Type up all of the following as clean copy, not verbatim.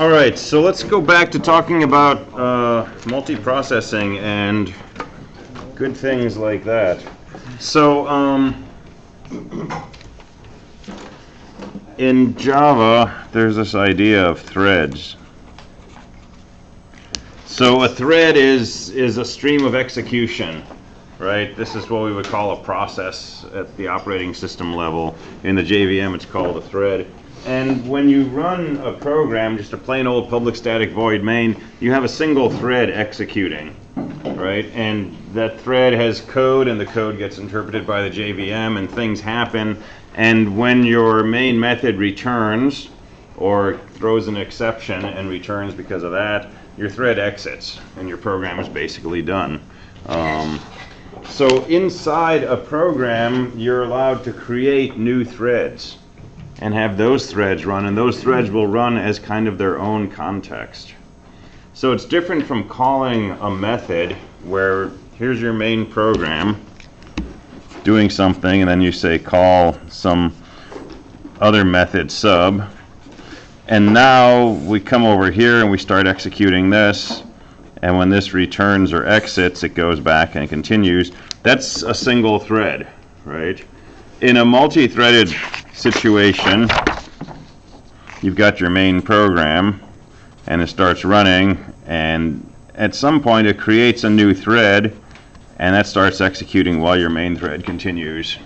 All right, so let's go back to talking about multiprocessing and good things like that. So in Java, there's this idea of threads. So a thread is a stream of execution, right? This is what we would call a process at the operating system level. In the JVM, it's called a thread. And when you run a program, just a plain old public static void main, you have a single thread executing, right? And that thread has code, and the code gets interpreted by the JVM, and things happen. And when your main method returns, or throws an exception and returns because of that, your thread exits, and your program is basically done. So inside a program, you're allowed to create new threads and have those threads run, and those threads will run as kind of their own context. So it's different from calling a method where here's your main program doing something, and then you say call some other method sub, and now we come over here and we start executing this, and when this returns or exits, it goes back and continues. That's a single thread, right? In a multi-threaded situation, you've got your main program, and it starts running, and at some point it creates a new thread, and that starts executing while your main thread continues.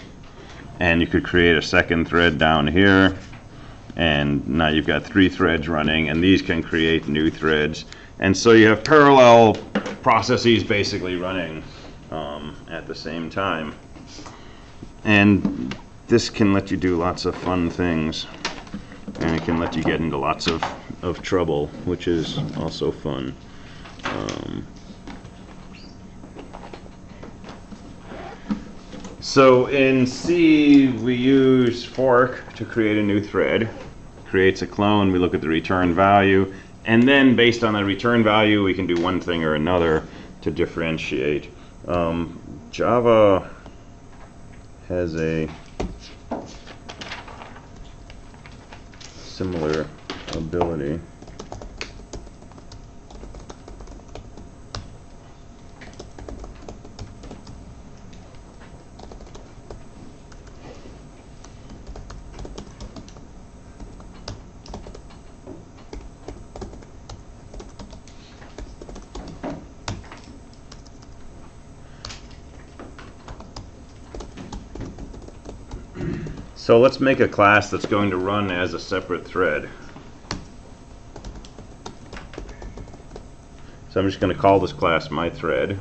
And you could create a second thread down here, and now you've got 3 threads running, and these can create new threads. And so you have parallel processes basically running at the same time. And this can let you do lots of fun things, and it can let you get into lots of trouble, which is also fun. So in C, we use fork to create a new thread. Creates a clone, we look at the return value, and then based on the return value, we can do one thing or another to differentiate. Java has a similar ability. So let's make a class that's going to run as a separate thread. So I'm just going to call this class myThread.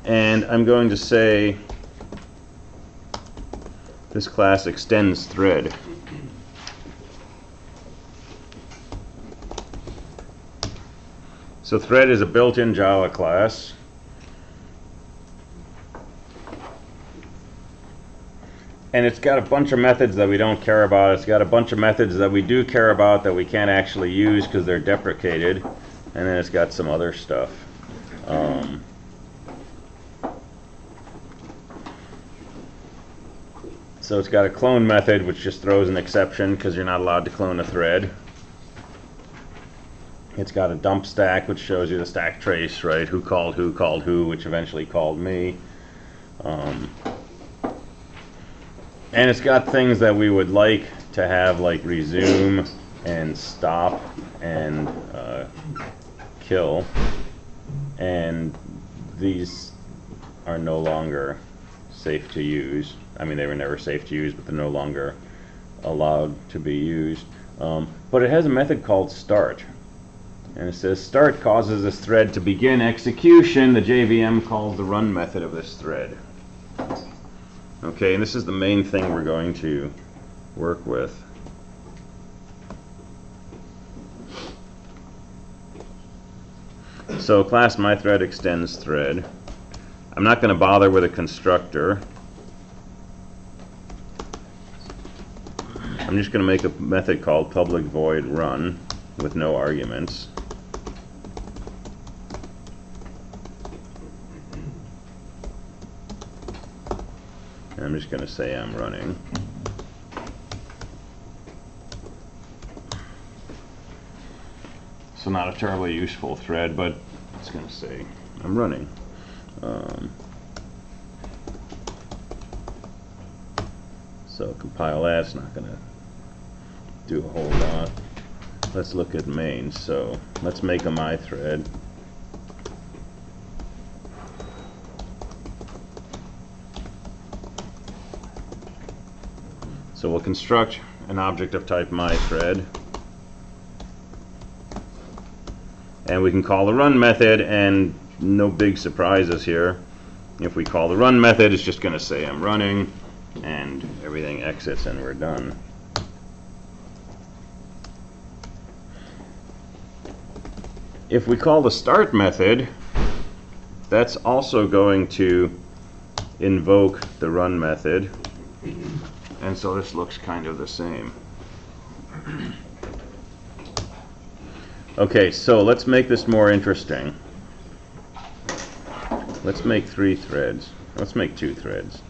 And I'm going to say this class extends thread. So thread is a built-in Java class. And it's got a bunch of methods that we don't care about. It's got a bunch of methods that we do care about that we can't actually use because they're deprecated. And then it's got some other stuff. So it's got a clone method, which just throws an exception because you're not allowed to clone a thread. It's got a dump stack, which shows you the stack trace, right? Who, which eventually called me. And it's got things that we would like to have, like resume and stop and kill. And these are no longer safe to use. I mean, they were never safe to use, but they're no longer allowed to be used. But it has a method called start. And it says start causes this thread to begin execution. The JVM calls the run method of this thread. Okay, and this is the main thing we're going to work with. So class myThread extends thread. I'm not going to bother with a constructor. I'm just going to make a method called public void run with no arguments. And I'm just going to say I'm running. So not a terribly useful thread, but it's going to say I'm running. So compile that, it's not going to do a whole lot. Let's look at main. So let's make a my thread. So we'll construct an object of type my thread, and we can call the run method, and no big surprises here. If we call the run method, it's just going to say I'm running, and everything exits and we're done. If we call the start method, that's also going to invoke the run method, and so this looks kind of the same. Okay, so let's make this more interesting. Let's make 3 threads. Let's make 2 threads.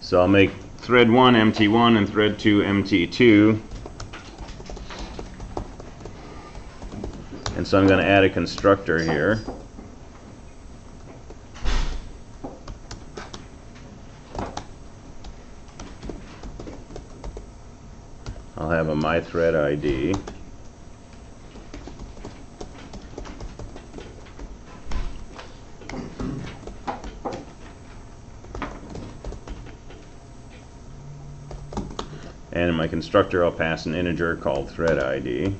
So I'll make thread 1 MT1 and thread 2 MT2. And so I'm going to add a constructor here. I'll have a my thread ID. And in my constructor, I'll pass an integer called thread ID.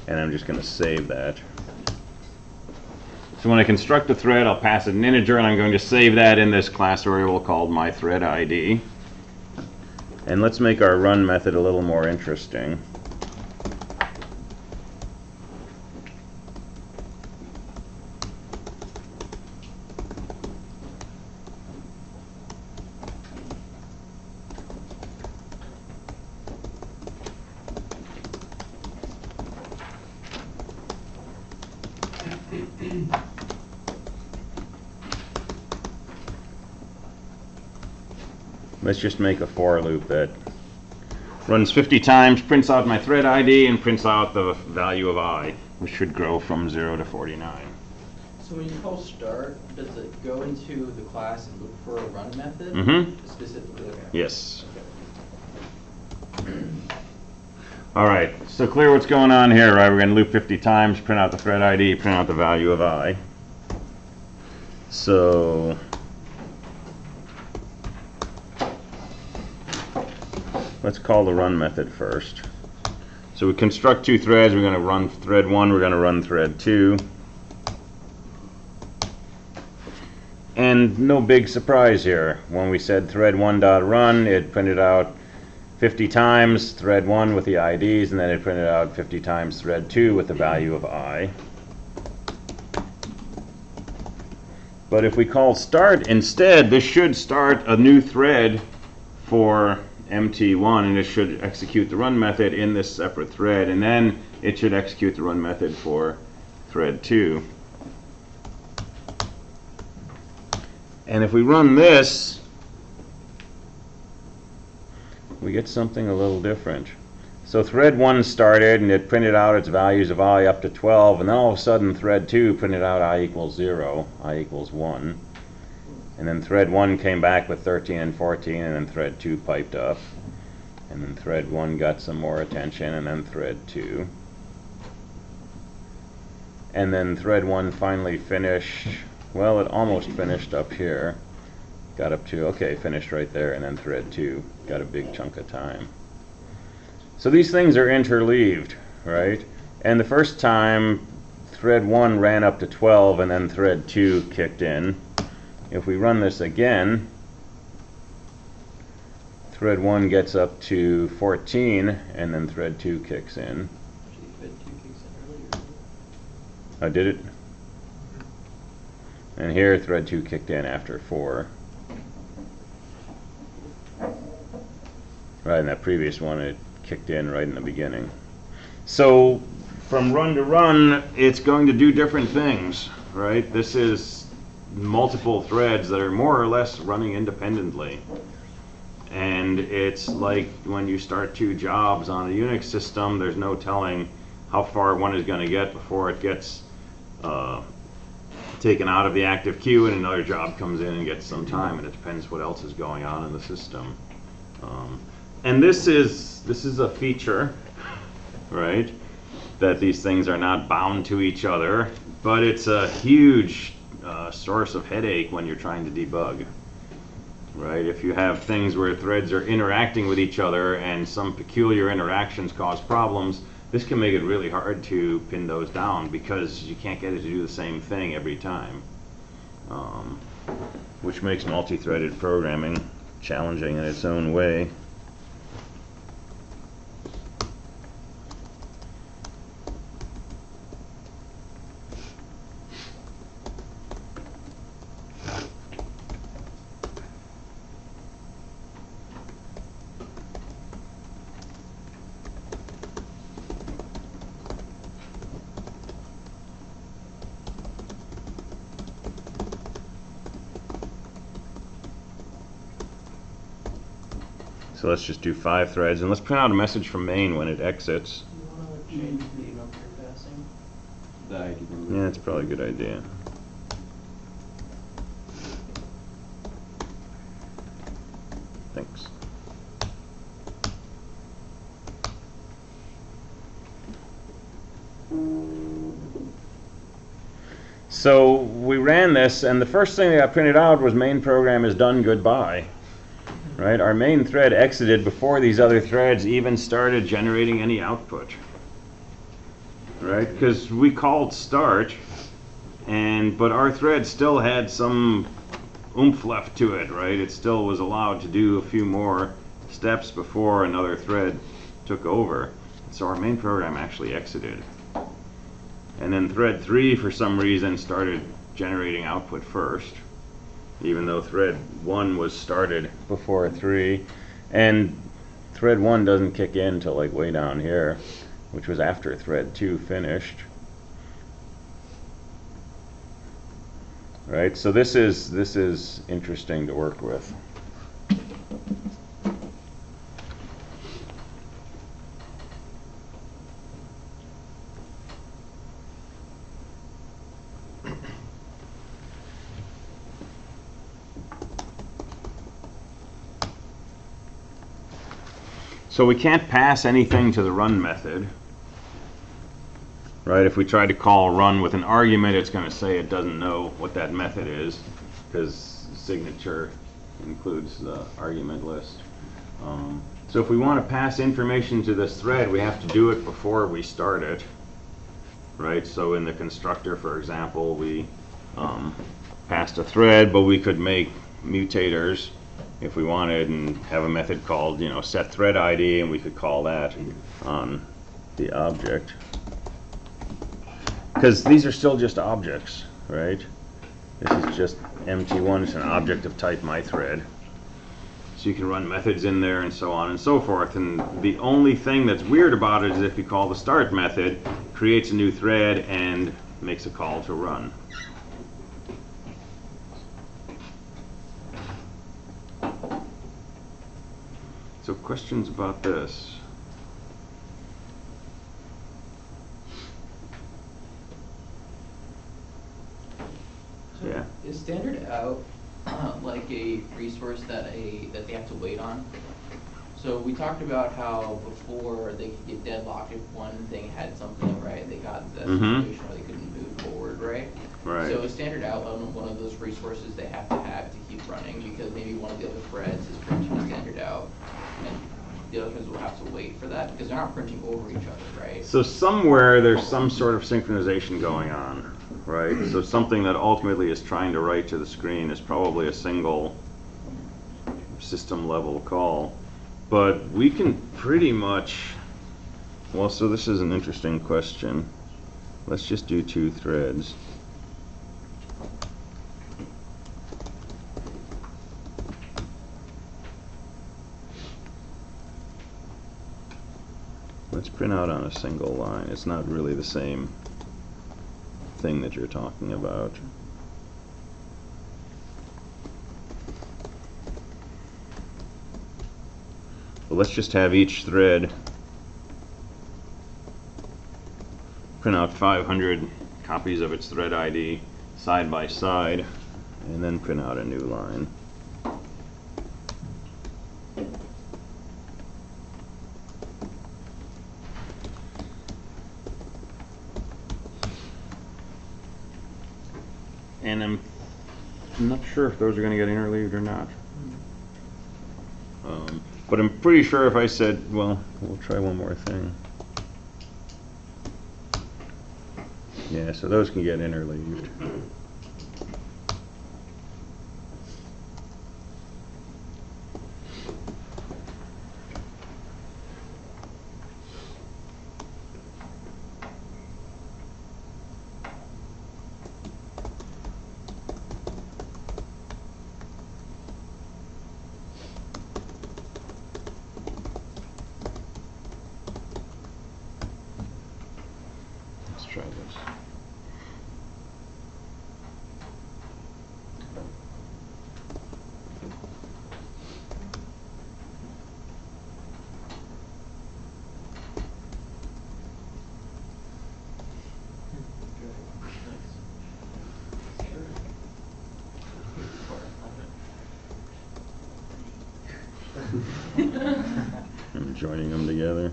And I'm just going to save that. So when I construct a thread, I'll pass it an integer, and I'm going to save that in this class variable called my thread ID. And let's make our run method a little more interesting. Let's just make a for loop that runs 50 times, prints out my thread ID, and prints out the value of I, which should grow from 0 to 49. So when you call start, does it go into the class and look for a run method? Mm-hmm. Specifically? Okay. Yes. Okay. All right, so clear what's going on here, right? We're going to loop 50 times, print out the thread ID, print out the value of I. So let's call the run method first. So we construct 2 threads. We're going to run thread 1, we're going to run thread 2. And no big surprise here. When we said thread 1.run, it printed out 50 times thread 1 with the IDs, and then it printed out 50 times thread 2 with the value of I. But if we call start instead, this should start a new thread for MT1, and it should execute the run method in this separate thread, and then it should execute the run method for thread 2. And if we run this, we get something a little different. So thread 1 started, and it printed out its values of I up to 12, and then all of a sudden thread 2 printed out I equals 0, I equals 1. And then thread 1 came back with 13 and 14, and then thread 2 piped up. And then thread 1 got some more attention, and then thread 2. And then thread 1 finally finished, well, it almost finished up here. Got up to, okay, finished right there, and then thread 2 got a big chunk of time. So these things are interleaved, right? And the first time, thread 1 ran up to 12, and then thread 2 kicked in. If we run this again, thread 1 gets up to 14, and then thread 2 kicks in. Oh, did it? And here, thread 2 kicked in after 4. Right, in that previous one, it kicked in right in the beginning. So, from run to run, it's going to do different things. right? This is multiple threads that are more or less running independently. And it's like when you start two jobs on a Unix system, there's no telling how far one is going to get before it gets taken out of the active queue and another job comes in and gets some time, and it depends what else is going on in the system. And this is a feature, right, that these things are not bound to each other, but it's a huge source of headache when you're trying to debug. Right, if you have things where threads are interacting with each other and some peculiar interactions cause problems, this can make it really hard to pin those down because you can't get it to do the same thing every time, which makes multi-threaded programming challenging in its own way. So let's just do 5 threads, and let's print out a message from main when it exits. You want to change the email you're passing? Yeah, that's probably a good idea. Thanks. So we ran this, and the first thing that got printed out was main program is done, goodbye. Right? Our main thread exited before these other threads even started generating any output. Right? Because we called start, but our thread still had some oomph left to it, right? It still was allowed to do a few more steps before another thread took over. So our main program actually exited. And then thread 3, for some reason, started generating output first, even though thread 1 was started before 3. And thread 1 doesn't kick in until like way down here, which was after thread 2 finished. Right, so this is interesting to work with. So we can't pass anything to the run method. Right, if we try to call run with an argument, it's going to say it doesn't know what that method is, because signature includes the argument list. So if we want to pass information to this thread, we have to do it before we start it. Right, so in the constructor, for example, we passed a thread, but we could make mutators if we wanted and have a method called, set thread ID, and we could call that on the object. Because these are still just objects, right? This is just MT1, it's an object of type myThread. So you can run methods in there and so on and so forth. And the only thing that's weird about it is if you call the start method, it creates a new thread and makes a call to run. So questions about this? So Yeah. is standard out like a resource that they have to wait on? So we talked about how before they could get deadlocked if one thing had something, right? They got into that situation where they couldn't move forward, right? Right. So is standard out one of those resources they have to keep running because maybe one of the other threads is printing standard out, and the other threads will have to wait for that because they're not printing over each other, right? So somewhere there's some sort of synchronization going on, right? So something that ultimately is trying to write to the screen is probably a single system level call. But we can pretty much, well, so this is an interesting question. Let's just do 2 threads. Let's print out on a single line. It's not really the same thing that you're talking about. But let's just have each thread print out 500 copies of its thread ID side by side, and then print out a new line. And I'm not sure if those are going to get interleaved or not. But I'm pretty sure if I said, well, we'll try one more thing. Yeah, so those can get interleaved. Let's try this. I'm joining them together.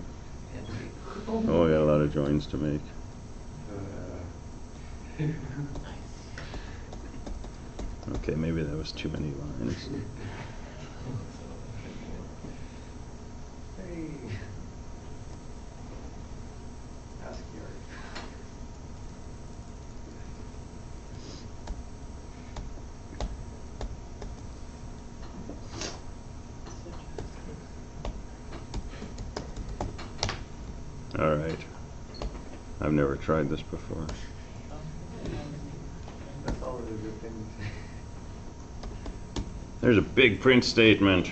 Oh, we got a lot of joins to make. Okay, maybe that was too many lines. All right. I've never tried this before. That's always a good thing. There's a big print statement.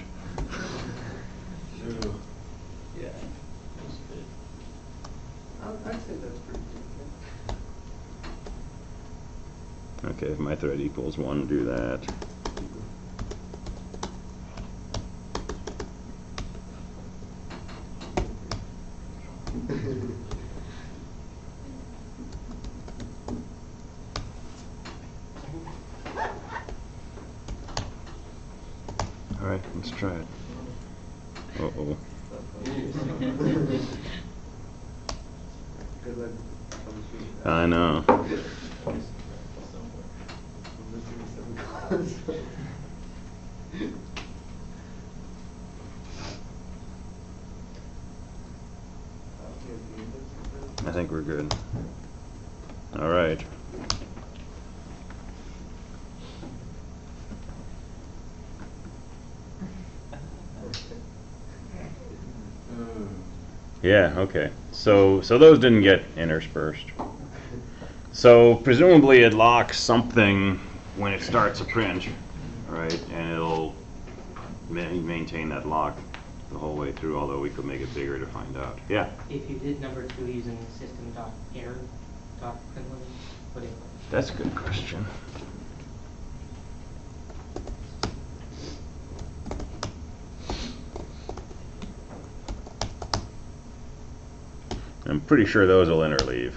Yeah. I'd say that's pretty good. Okay, if my thread equals 1, do that. All right, let's try it. Uh-oh. Good luck. I know. I'm missing some class. I think we're good. All right. Yeah, okay. So those didn't get interspersed. So presumably it locks something when it starts a print, right? And it'll maintain that lock the whole way through, although we could make it bigger to find out. Yeah? If you did number 2 using system.error.println, what it That's a good question. I'm pretty sure those will interleave.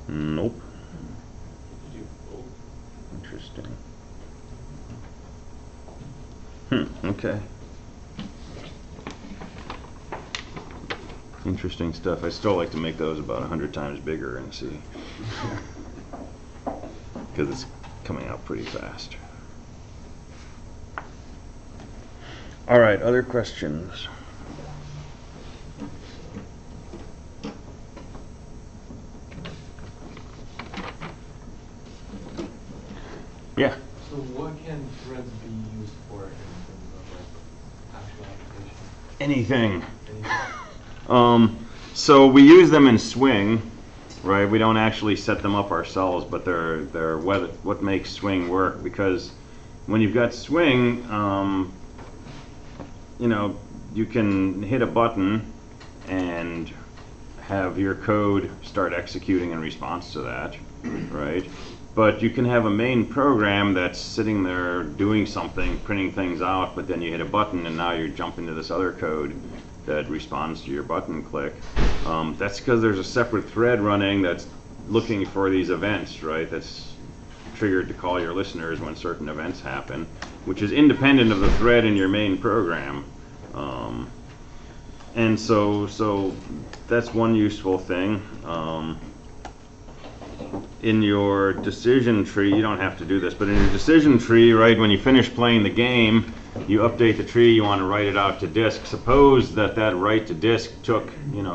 Nope. Interesting. Okay. Interesting stuff. I still like to make those about 100 times bigger and see. Because it's coming out pretty fast. All right, other questions? Yeah. So what can threads be used for in terms of like actual application? Anything. Anything? So we use them in Swing, right? We don't actually set them up ourselves, but they're what makes Swing work, because when you've got Swing, you know, you can hit a button and have your code start executing in response to that, right? But you can have a main program that's sitting there doing something, printing things out, but then you hit a button and now you're jumping to this other code that responds to your button click. That's because there's a separate thread running that's looking for these events, right? That's triggered to call your listeners when certain events happen, which is independent of the thread in your main program. And so that's one useful thing. In your decision tree, you don't have to do this, but in your decision tree, right, when you finish playing the game, you update the tree, you want to write it out to disk. Suppose that write to disk took,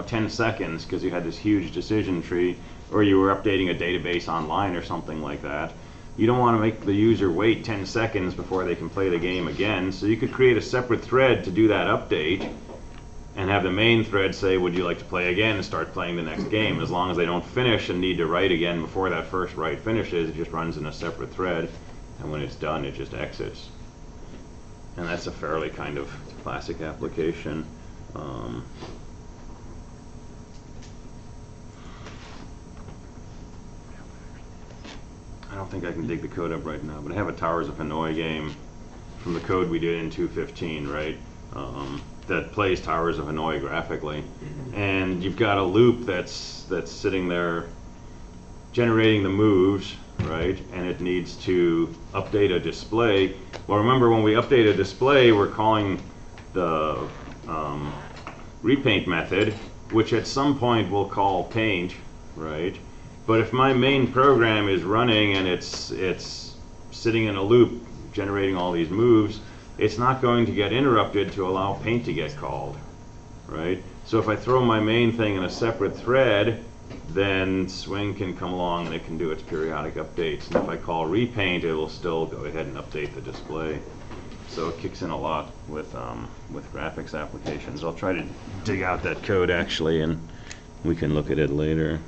10 seconds because you had this huge decision tree, or you were updating a database online or something like that. You don't want to make the user wait 10 seconds before they can play the game again, so you could create a separate thread to do that update and have the main thread say, would you like to play again, and start playing the next game. As long as they don't finish and need to write again before that first write finishes, it just runs in a separate thread, and when it's done, it just exits. And that's a fairly kind of classic application. I don't think I can dig the code up right now, but I have a Towers of Hanoi game from the code we did in 2.15, right? That plays Towers of Hanoi graphically, and you've got a loop that's sitting there generating the moves, right? And it needs to update a display. Well, remember, when we update a display, we're calling the repaint method, which at some point we'll call paint, right? But if my main program is running and it's sitting in a loop generating all these moves, it's not going to get interrupted to allow paint to get called, right? So if I throw my main thing in a separate thread, then swing can come along and it can do its periodic updates. And if I call repaint, it will still go ahead and update the display. So it kicks in a lot with graphics applications. I'll try to dig out that code actually, and we can look at it later.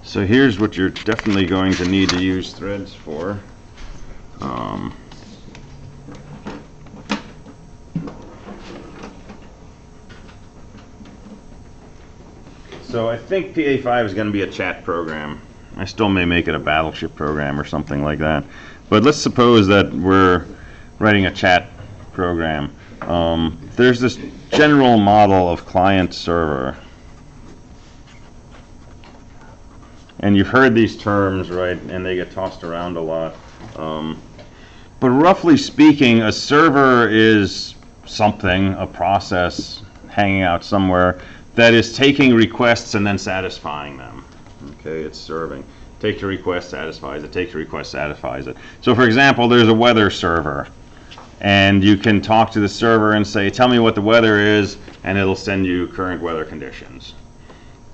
So here's what you're definitely going to need to use threads for. So I think PA5 is going to be a chat program. I still may make it a battleship program or something like that. But let's suppose that we're writing a chat program. There's this general model of client-server. And you've heard these terms, right, and they get tossed around a lot. But roughly speaking, a server is something, a process hanging out somewhere, that is taking requests and then satisfying them. Okay, it's serving. Takes a request, satisfies it, takes a request, satisfies it. So for example, there's a weather server, and you can talk to the server and say, tell me what the weather is, and it'll send you current weather conditions.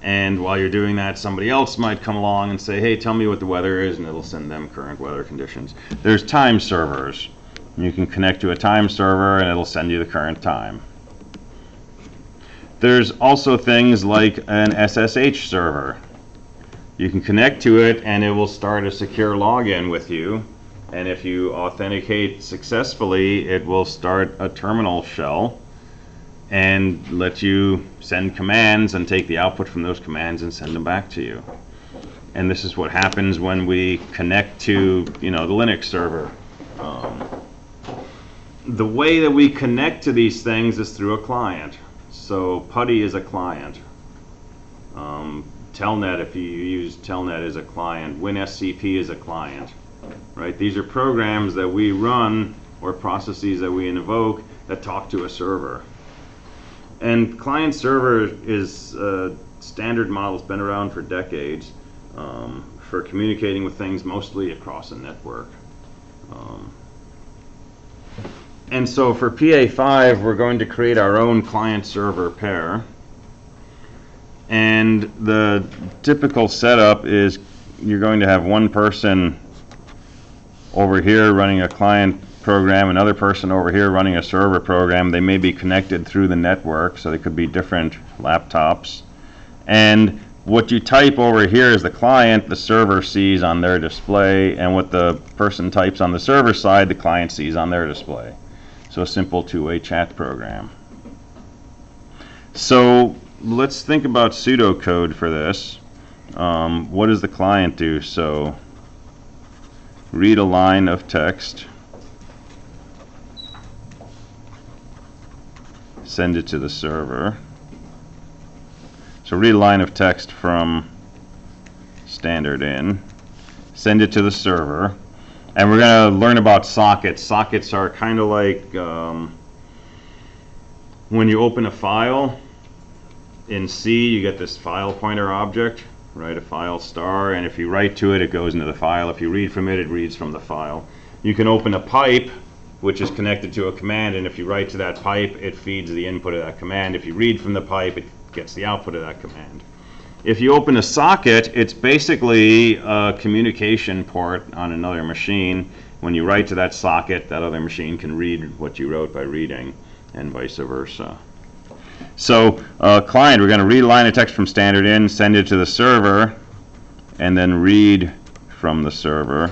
And while you're doing that, somebody else might come along and say, hey, tell me what the weather is, and it'll send them current weather conditions. There's time servers. You can connect to a time server, and it'll send you the current time. There's also things like an SSH server. You can connect to it, and it will start a secure login with you. And if you authenticate successfully, it will start a terminal shell and let you send commands and take the output from those commands and send them back to you. And this is what happens when we connect to, the Linux server. The way that we connect to these things is through a client. So PuTTY is a client. Telnet, if you use Telnet, is a client. WinSCP is a client. Right? These are programs that we run or processes that we invoke that talk to a server. And client-server is a standard model. It's been around for decades for communicating with things mostly across a network. And so for PA5, we're going to create our own client-server pair. And the typical setup is you're going to have one person over here running a client program, another person over here running a server program. They may be connected through the network, so they could be different laptops. And what you type over here is the client, the server sees on their display, and what the person types on the server side, the client sees on their display. So a simple two-way chat program. So let's think about pseudocode for this. What does the client do? So read a line of text, send it to the server. So read a line of text from standard in, send it to the server, and we're going to learn about sockets. Sockets are kind of like when you open a file in C, you get this file pointer object, right? A file star, and if you write to it, it goes into the file. If you read from it, it reads from the file. You can open a pipe, which is connected to a command, and if you write to that pipe, it feeds the input of that command. If you read from the pipe, it gets the output of that command. If you open a socket, it's basically a communication port on another machine. When you write to that socket, that other machine can read what you wrote by reading, and vice versa. So client, we're going to read a line of text from standard in, send it to the server, and then read from the server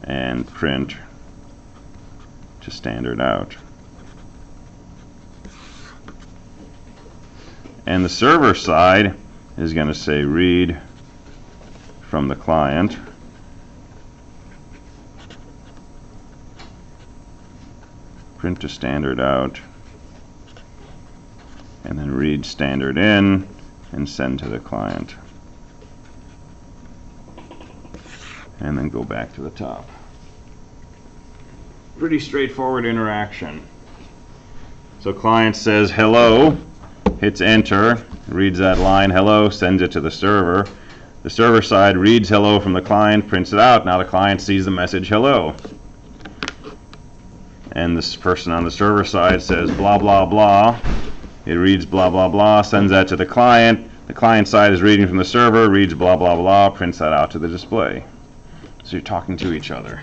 and print to standard out. And the server side is going to say read from the client, print to standard out, and then read standard in and send to the client. And then go back to the top. Pretty straightforward interaction. So client says hello, hits enter, reads that line hello, sends it to the server. The server side reads hello from the client, prints it out. Now the client sees the message hello. And this person on the server side says blah blah blah. It reads blah blah blah, sends that to the client. The client side is reading from the server, reads blah blah blah, prints that out to the display. So you're talking to each other.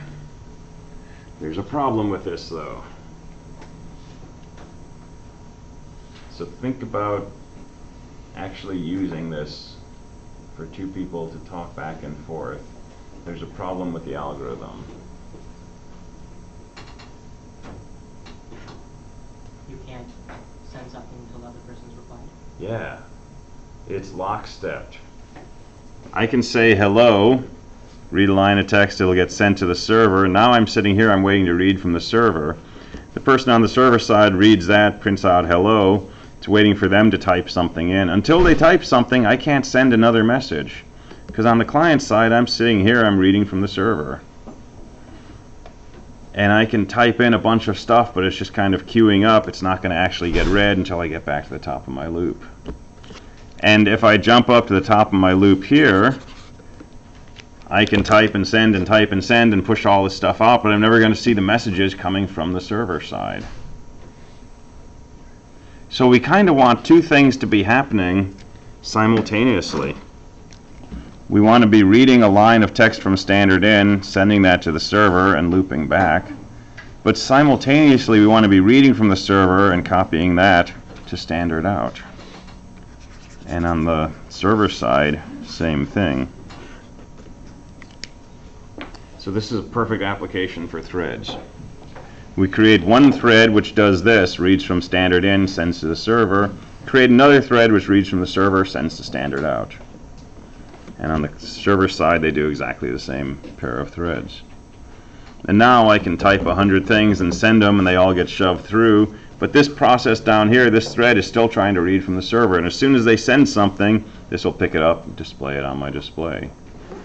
There's a problem with this though. So think about actually using this for two people to talk back and forth. There's a problem with the algorithm. You can't send something until the other person's replied. Yeah, it's lockstepped. I can say hello, read a line of text, it'll get sent to the server. Now I'm sitting here, I'm waiting to read from the server. The person on the server side reads that, prints out hello. It's waiting for them to type something in. Until they type something, I can't send another message. Because on the client side, I'm sitting here, I'm reading from the server. And I can type in a bunch of stuff, but it's just kind of queuing up. It's not going to actually get read until I get back to the top of my loop. And if I jump up to the top of my loop here, I can type and send and type and send and push all this stuff out, but I'm never going to see the messages coming from the server side. So we kind of want two things to be happening simultaneously. We want to be reading a line of text from standard in, sending that to the server and looping back. But simultaneously we want to be reading from the server and copying that to standard out. And on the server side, same thing. So this is a perfect application for threads. We create one thread which does this, reads from standard in, sends to the server. Create another thread which reads from the server, sends to standard out. And on the server side, they do exactly the same pair of threads. And now I can type 100 things and send them, and they all get shoved through. But this process down here, this thread is still trying to read from the server. And as soon as they send something, this will pick it up and display it on my display.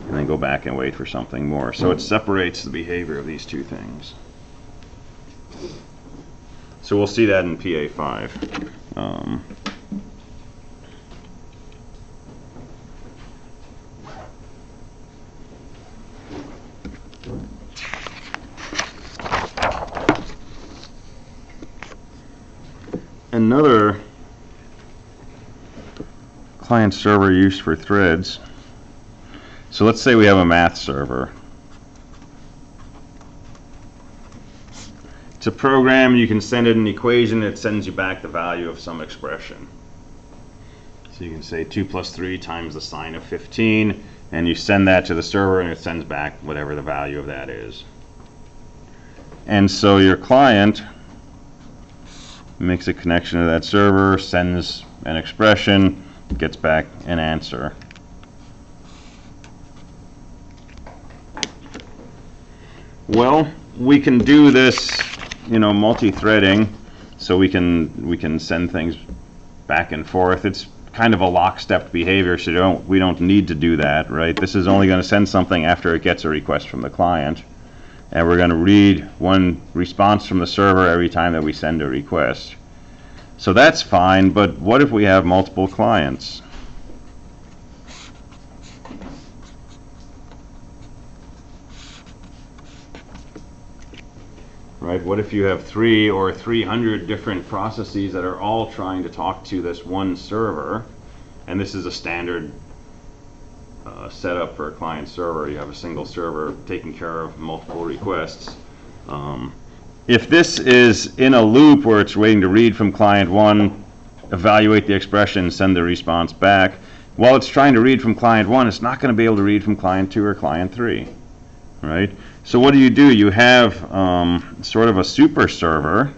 And then go back and wait for something more. So it separates the behavior of these two things. So we'll see that in PA5. Another client server use for threads. So let's say we have a math server. It's a program, you can send it an equation, it sends you back the value of some expression. So you can say 2 plus 3 times the sine of 15, and you send that to the server, and it sends back whatever the value of that is. And so your client makes a connection to that server, sends an expression, gets back an answer. Well, we can do this, multi-threading, so we can send things back and forth. It's kind of a lockstep behavior, so we don't need to do that, right? This is only going to send something after it gets a request from the client, and we're going to read one response from the server every time that we send a request. So that's fine, but what if we have multiple clients? Right? What if you have 3 or 300 different processes that are all trying to talk to this one server? And this is a standard setup for a client server. You have a single server taking care of multiple requests. If this is in a loop where it's waiting to read from client 1, evaluate the expression, send the response back, while it's trying to read from client 1, it's not going to be able to read from client 2 or client 3. Right? So what do? You have sort of a super server.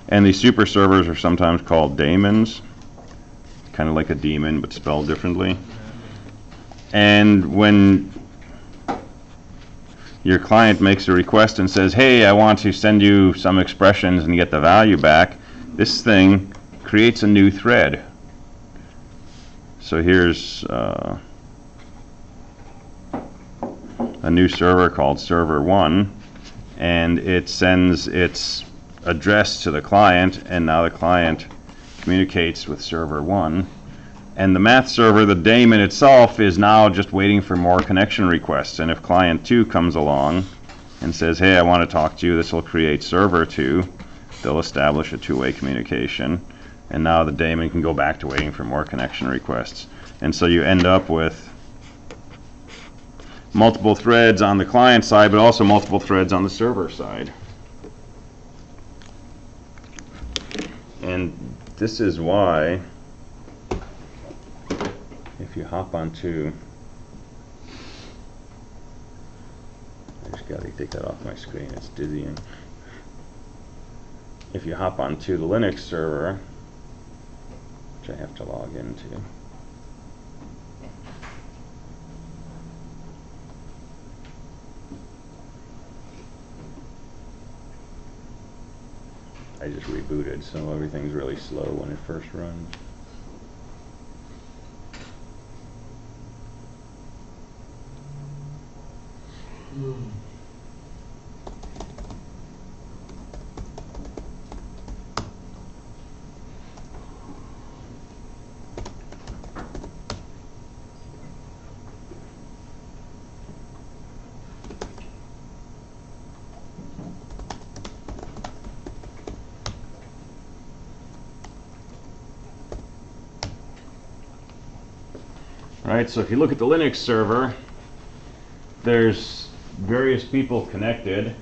And these super servers are sometimes called daemons, kind of like a demon but spelled differently. And when your client makes a request and says, hey, I want to send you some expressions and get the value back, this thing creates a new thread. So here's a new server called server 1, and it sends its address to the client, and now the client communicates with server 1. And the math server, the daemon itself, is now just waiting for more connection requests. And if client 2 comes along and says, hey, I want to talk to you, this will create server 2. They'll establish a two-way communication. And now the daemon can go back to waiting for more connection requests. And so you end up with multiple threads on the client side, but also multiple threads on the server side. And this is why, if you hop onto, I just got to take that off my screen, it's dizzying. If you hop onto the Linux server, which I have to log into, I just rebooted, so everything's really slow when it first runs. Right, so if you look at the Linux server, there's various people connected.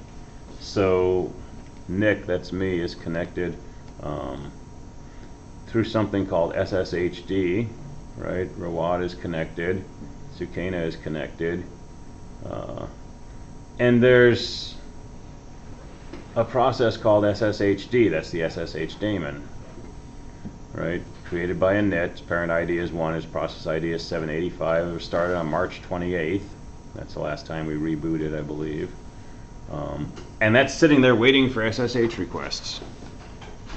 So Nick, that's me, is connected through something called SSHD, right? Rawad is connected, Sukaina is connected, and there's a process called SSHD, that's the SSH daemon, right? Created by init, its parent ID is 1, its process ID is 785. It was started on March 28th. That's the last time we rebooted, I believe. And that's sitting there waiting for SSH requests.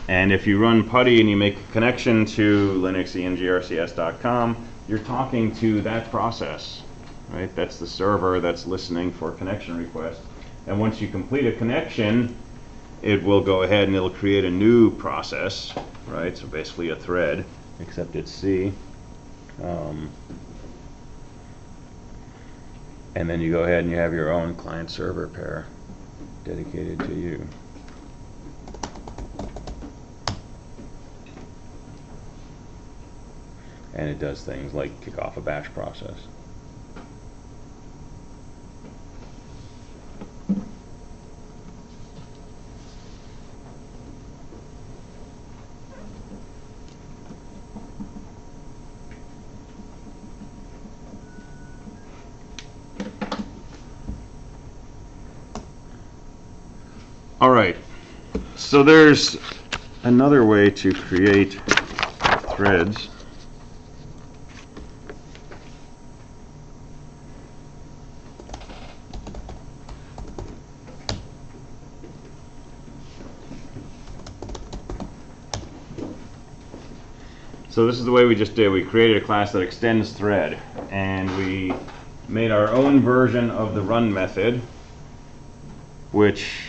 And if you run PuTTY and you make a connection to linuxengrcs.com, you're talking to that process, right? That's the server that's listening for connection requests. And once you complete a connection, it will go ahead and it'll create a new process, right? So basically a thread, except it's C. And then you go ahead and you have your own client-server pair dedicated to you. And it does things like kick off a batch process. All right, so there's another way to create threads. So this is the way we just did. We created a class that extends thread, and we made our own version of the run method, which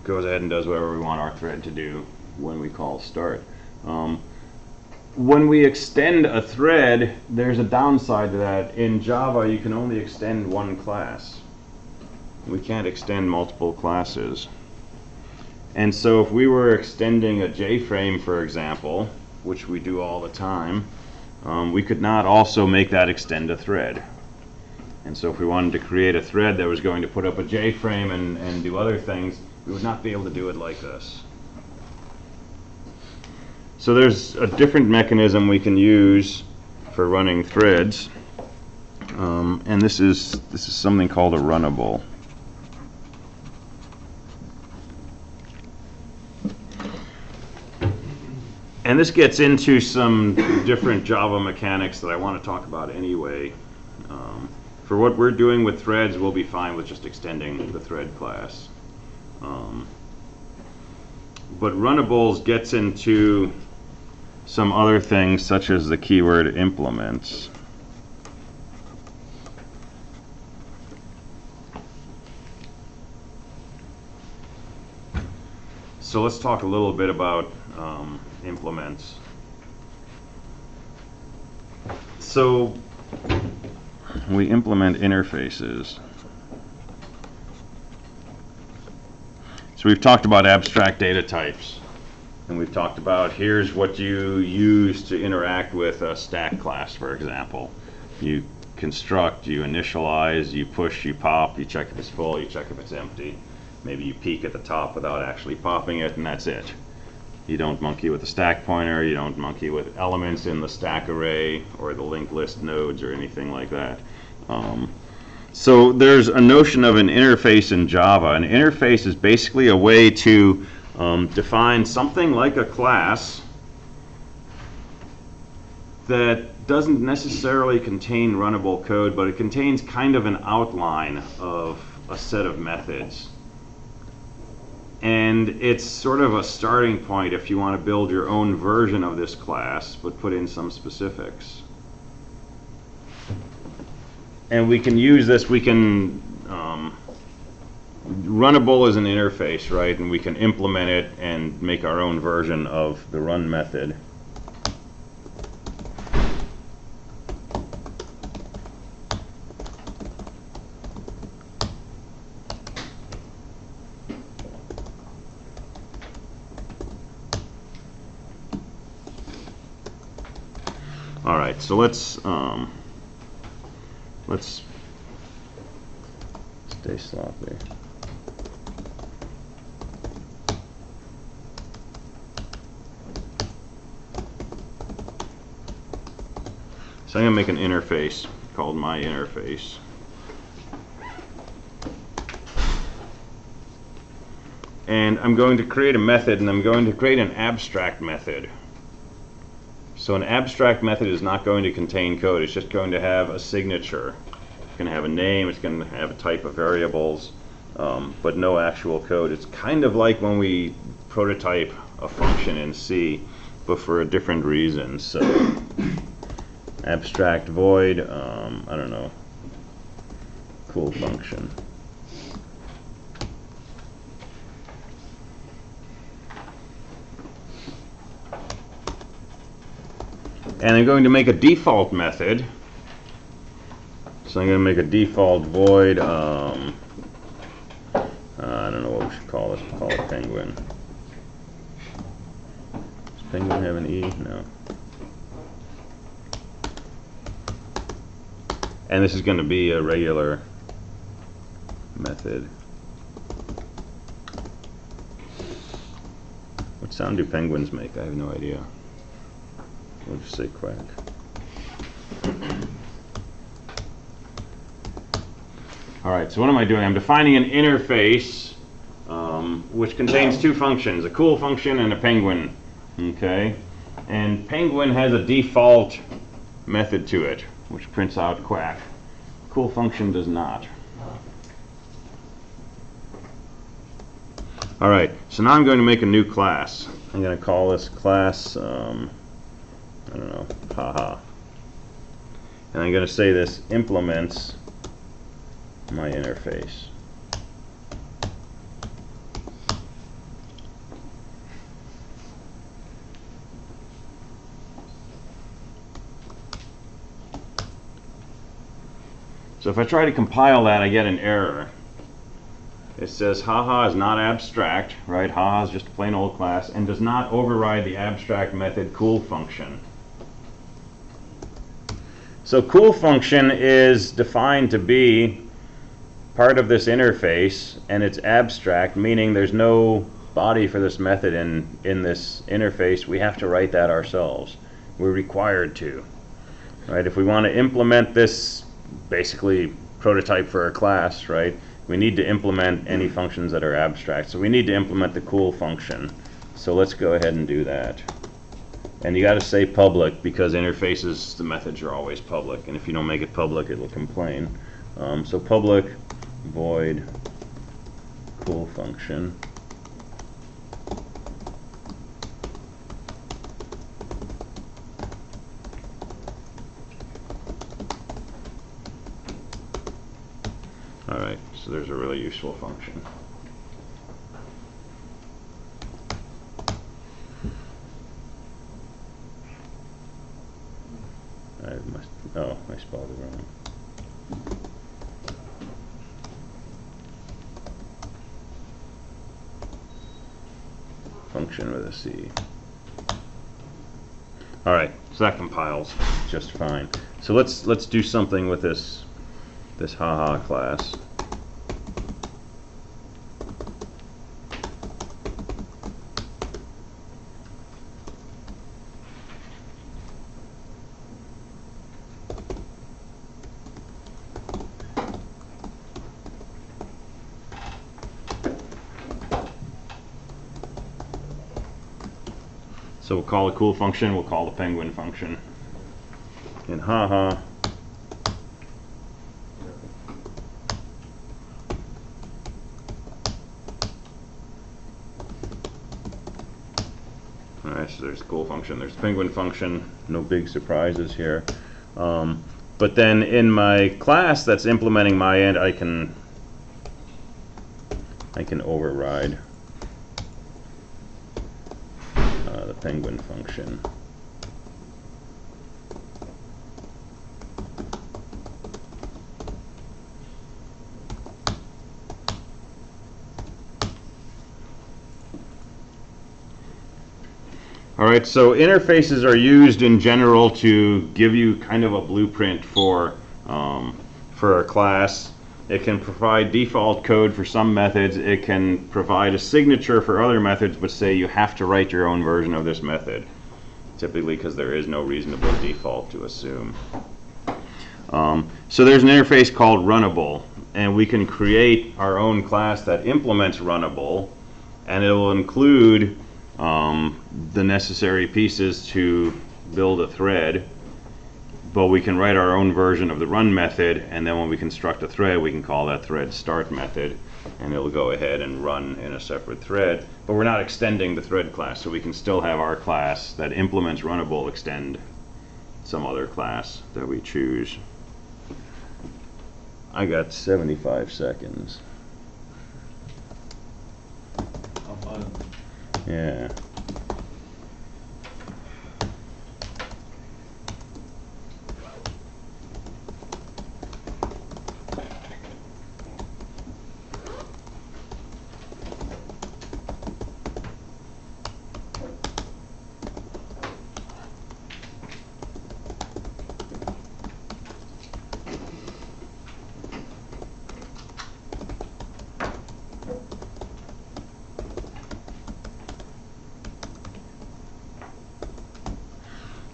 goes ahead and does whatever we want our thread to do when we call start. When we extend a thread, there's a downside to that. In Java, you can only extend one class. We can't extend multiple classes. And so if we were extending a JFrame, for example, which we do all the time, we could not also make that extend a thread. And so if we wanted to create a thread that was going to put up a JFrame and do other things, we would not be able to do it like this. So there's a different mechanism we can use for running threads, and this is something called a runnable. And this gets into some different Java mechanics that I want to talk about anyway. For what we're doing with threads, we'll be fine with just extending the thread class. But runnables gets into some other things, such as the keyword implements. So let's talk a little bit about implements. So we implement interfaces. So we've talked about abstract data types, and we've talked about here's what you use to interact with a stack class, for example. You construct, you initialize, you push, you pop, you check if it's full, you check if it's empty. Maybe you peek at the top without actually popping it, and that's it. You don't monkey with the stack pointer, you don't monkey with elements in the stack array or the linked list nodes or anything like that. So there's a notion of an interface in Java. An interface is basically a way to define something like a class that doesn't necessarily contain runnable code, but it contains kind of an outline of a set of methods. And it's sort of a starting point if you want to build your own version of this class, but put in some specifics. And we can use this, we can, runnable is an interface, right? And we can implement it and make our own version of the run method. All right, so let's stay sloppy. So I'm going to make an interface called my interface. And I'm going to create a method, and I'm going to create an abstract method. So an abstract method is not going to contain code. It's just going to have a signature. It's going to have a name. It's going to have a type of variables, but no actual code. It's kind of like when we prototype a function in C, but for a different reason. So abstract void, I don't know, cool function. And I'm going to make a default method. So I'm going to make a default void, I don't know what we should call this. We'll call it penguin. Does penguin have an E? No. And this is going to be a regular method. What sound do penguins make? I have no idea. We'll just say quack. All right, so what am I doing? I'm defining an interface which contains two functions, a cool function and a penguin. Okay, and penguin has a default method to it, which prints out quack. Cool function does not. All right, so now I'm going to make a new class. I'm going to call this class, I don't know, haha. And I'm going to say this implements my interface. So if I try to compile that, I get an error. It says haha is not abstract, right? Haha is just a plain old class and does not override the abstract method cool function. So cool function is defined to be part of this interface, and it's abstract, meaning there's no body for this method in this interface. We have to write that ourselves. We're required to, right? If we want to implement this basically prototype for a class, right? We need to implement any functions that are abstract. So we need to implement the cool function. So let's go ahead and do that. And you got to say public, because interfaces, the methods are always public. And if you don't make it public, it'll complain. So public void cool function. All right, so there's a really useful function. Oh, I spelled it wrong. Function with a C. All right, so that compiles just fine. So let's do something with this haha class. So we'll call the cool function, we'll call the penguin function. And haha. Alright, so there's the cool function, there's the penguin function, no big surprises here. But then in my class that's implementing my end, I can override the penguin function. All right, so interfaces are used in general to give you kind of a blueprint for a class. It can provide default code for some methods. It can provide a signature for other methods, but say you have to write your own version of this method, typically because there is no reasonable default to assume. So there's an interface called Runnable, and we can create our own class that implements Runnable, and it will include the necessary pieces to build a thread, but we can write our own version of the run method, and then when we construct a thread, we can call that thread start method, and it'll go ahead and run in a separate thread. But we're not extending the thread class, so we can still have our class that implements Runnable extend some other class that we choose. I got 75 seconds. How fun. Yeah.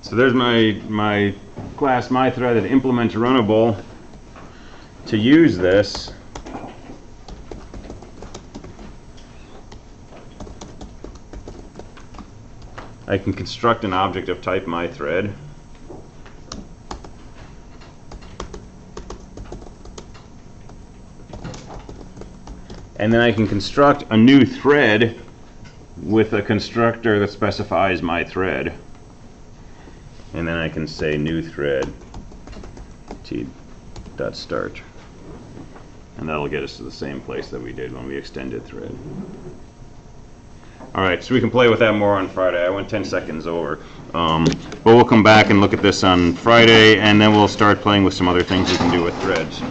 So there's my class, my thread that implements Runnable. To use this, I can construct an object of type myThread. And then I can construct a new thread with a constructor that specifies myThread. And then I can say new thread t.start. And that'll get us to the same place that we did when we extended thread. All right, so we can play with that more on Friday. I went 10 seconds over. But we'll come back and look at this on Friday, and then we'll start playing with some other things we can do with threads.